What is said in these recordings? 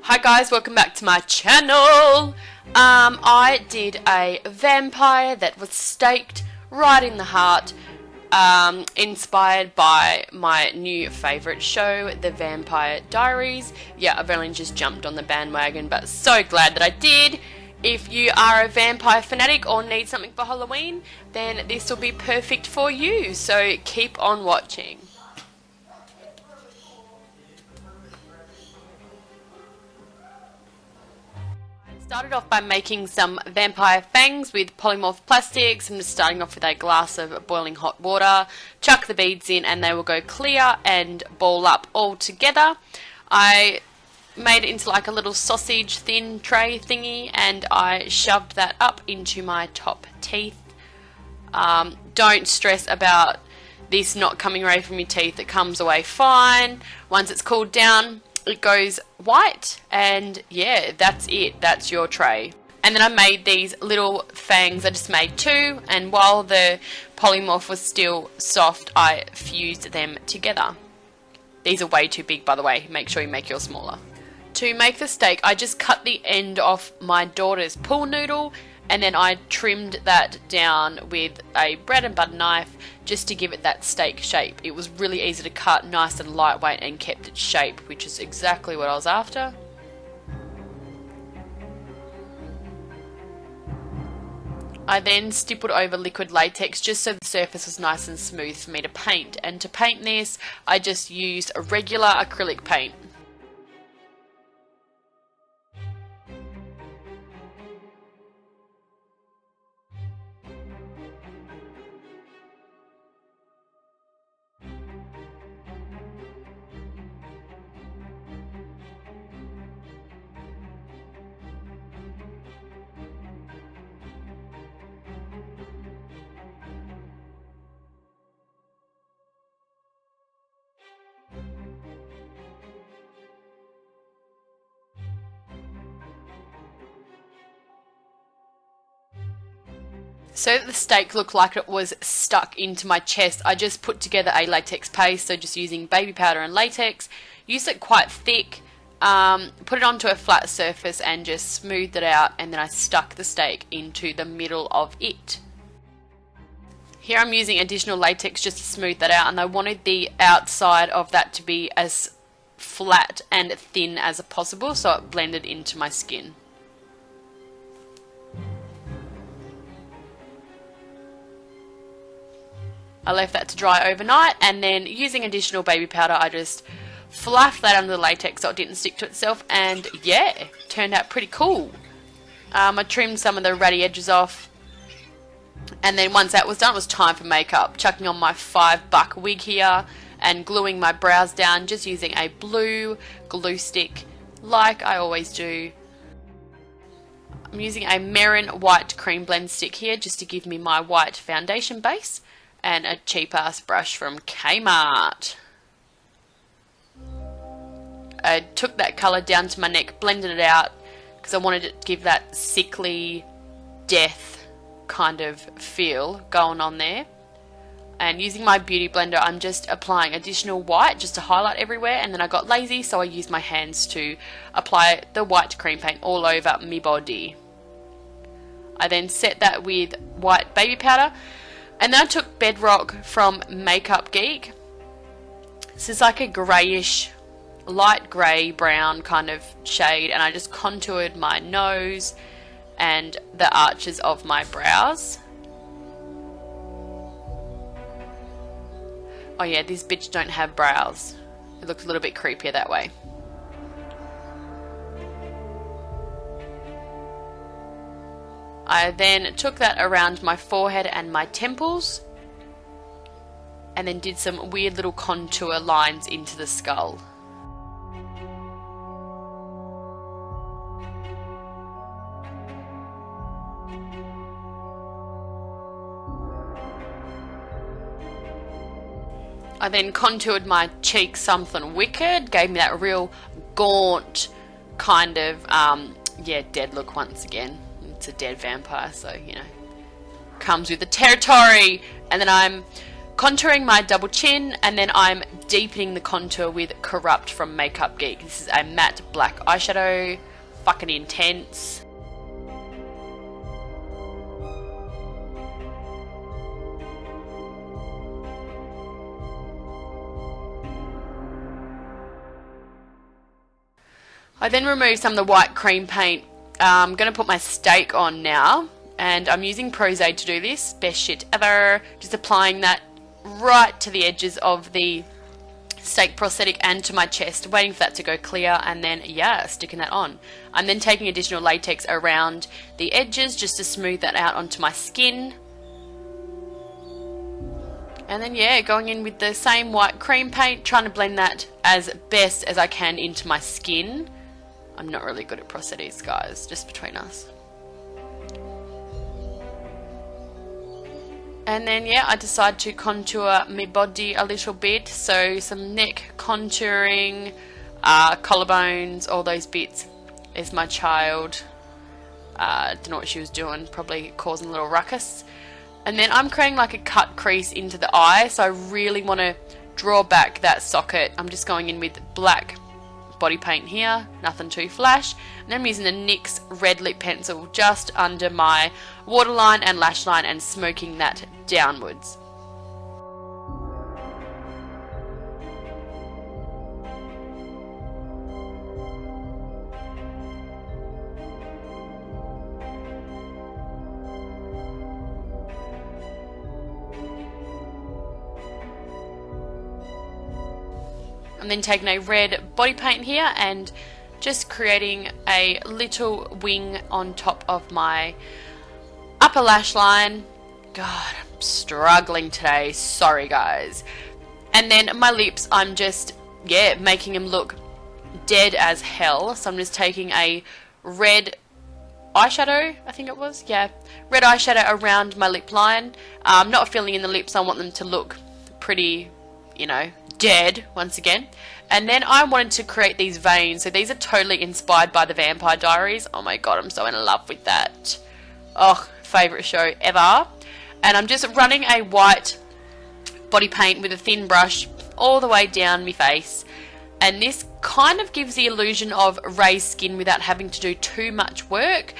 Hi guys, welcome back to my channel. I did a vampire that was staked right in the heart, inspired by my new favourite show, The Vampire Diaries. Yeah, I've only just jumped on the bandwagon, but so glad that I did. If you are a vampire fanatic or need something for Halloween, then this will be perfect for you, so keep on watching. Started off by making some vampire fangs with polymorph plastics. I'm just starting off with a glass of boiling hot water, chuck the beads in and they will go clear and ball up all together. I made it into like a little sausage thin tray thingy and I shoved that up into my top teeth. Don't stress about this not coming away from your teeth, it comes away fine. Once it's cooled down, it goes white, and yeah, that's it. That's your tray. And then I made these little fangs. I just made two, and while the polymorph was still soft, I fused them together. These are way too big, by the way. Make sure you make yours smaller. To make the steak, I just cut the end off my daughter's pool noodle, and then I trimmed that down with a bread and butter knife just to give it that steak shape. It was really easy to cut, nice and lightweight, and kept its shape, which is exactly what I was after. I then stippled over liquid latex just so the surface was nice and smooth for me to paint. And to paint this, I just used a regular acrylic paint. So that the steak looked like it was stuck into my chest, I just put together a latex paste, so just using baby powder and latex, used it quite thick, put it onto a flat surface and just smoothed it out, and then I stuck the steak into the middle of it. Here I'm using additional latex just to smooth that out, and I wanted the outside of that to be as flat and thin as possible so it blended into my skin. I left that to dry overnight, and then using additional baby powder I just fluffed that under the latex so it didn't stick to itself, and yeah, turned out pretty cool. I trimmed some of the ratty edges off, and then once that was done it was time for makeup. Chucking on my $5 wig here and gluing my brows down just using a blue glue stick like I always do. I'm using a Mehron white cream blend stick here just to give me my white foundation base, and a cheap ass brush from Kmart. I took that colour down to my neck, blended it out because I wanted it to give that sickly death kind of feel going on there. And using my beauty blender I'm just applying additional white just to highlight everywhere, and then I got lazy so I used my hands to apply the white cream paint all over me body. I then set that with white baby powder. And then I took Bedrock from Makeup Geek. This is like a greyish, light grey brown kind of shade, and I just contoured my nose and the arches of my brows. Oh yeah, these bitch don't have brows. It looks a little bit creepier that way. I then took that around my forehead and my temples, and then did some weird little contour lines into the skull. I then contoured my cheeks something wicked, gave me that real gaunt kind of, yeah, dead look once again. It's a dead vampire, so, you know, comes with the territory. And then I'm contouring my double chin, and then I'm deepening the contour with Corrupt from Makeup Geek. This is a matte black eyeshadow, fucking intense. I then remove some of the white cream paint. I'm going to put my stake on now, and I'm using Prozade to do this. Best shit ever. Just applying that right to the edges of the stake prosthetic and to my chest, waiting for that to go clear, and then yeah, sticking that on. I'm then taking additional latex around the edges just to smooth that out onto my skin. And then yeah, going in with the same white cream paint, trying to blend that as best as I can into my skin. I'm not really good at prosthetics, guys, just between us. And then yeah, I decide to contour my body a little bit, so some neck contouring, collarbones, all those bits. Is my child, don't know what she was doing, probably causing a little ruckus. And then I'm creating like a cut crease into the eye, so I really want to draw back that socket. I'm just going in with black body paint here, nothing too flash, and then I'm using the NYX red lip pencil just under my waterline and lash line and smoking that downwards. I'm then taking a red body paint here and just creating a little wing on top of my upper lash line. God, I'm struggling today. Sorry, guys. And then my lips, I'm just, yeah, making them look dead as hell. So I'm just taking a red eyeshadow, I think it was, yeah, red eyeshadow around my lip line. I'm not filling in the lips. I want them to look pretty, you know, dead once again. And then I wanted to create these veins, so these are totally inspired by the Vampire Diaries. Oh my god, I'm so in love with that. Oh, favourite show ever. And I'm just running a white body paint with a thin brush all the way down my face, and this kind of gives the illusion of raised skin without having to do too much work.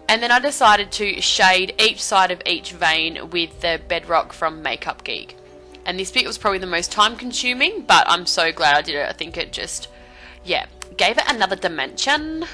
And then I decided to shade each side of each vein with the Bedrock from Makeup Geek. And this bit was probably the most time consuming, but I'm so glad I did it. I think it just, yeah, gave it another dimension.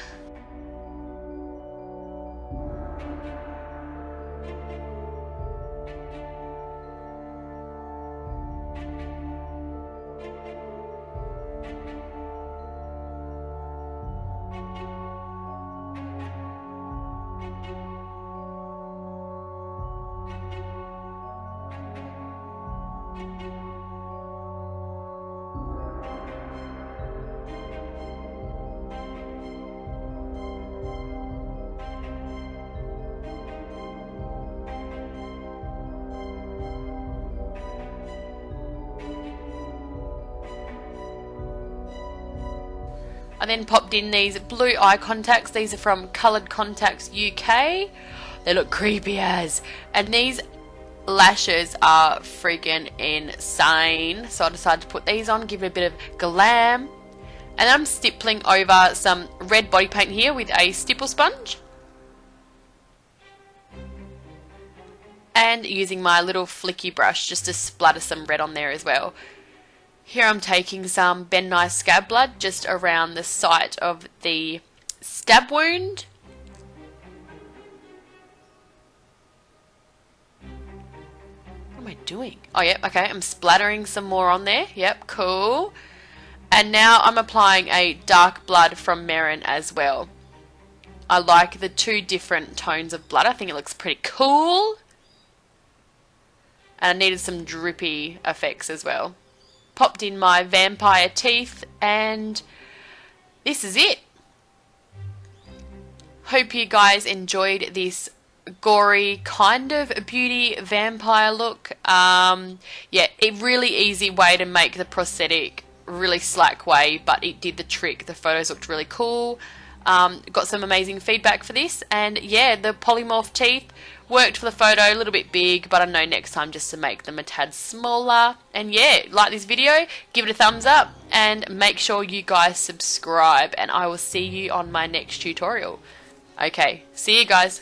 I then popped in these blue eye contacts. These are from Coloured Contacts UK. They look creepy as. And these lashes are freaking insane. So I decided to put these on, give it a bit of glam. And I'm stippling over some red body paint here with a stipple sponge. And using my little flicky brush just to splatter some red on there as well. Here I'm taking some Ben Nye scab blood just around the site of the stab wound. What am I doing? Oh, yep, okay, I'm splattering some more on there. Yep, cool. And now I'm applying a dark blood from Mehron as well. I like the two different tones of blood. I think it looks pretty cool. And I needed some drippy effects as well. Popped in my vampire teeth, and this is it. Hope you guys enjoyed this gory kind of beauty vampire look. Yeah, a really easy way to make the prosthetic, really slack way, but it did the trick. The photos looked really cool. Got some amazing feedback for this, and yeah, the polymorph teeth worked for the photo, a little bit big, but I know next time just to make them a tad smaller. And yeah, like this video, give it a thumbs up, and make sure you guys subscribe, and I will see you on my next tutorial. Okay, see you guys.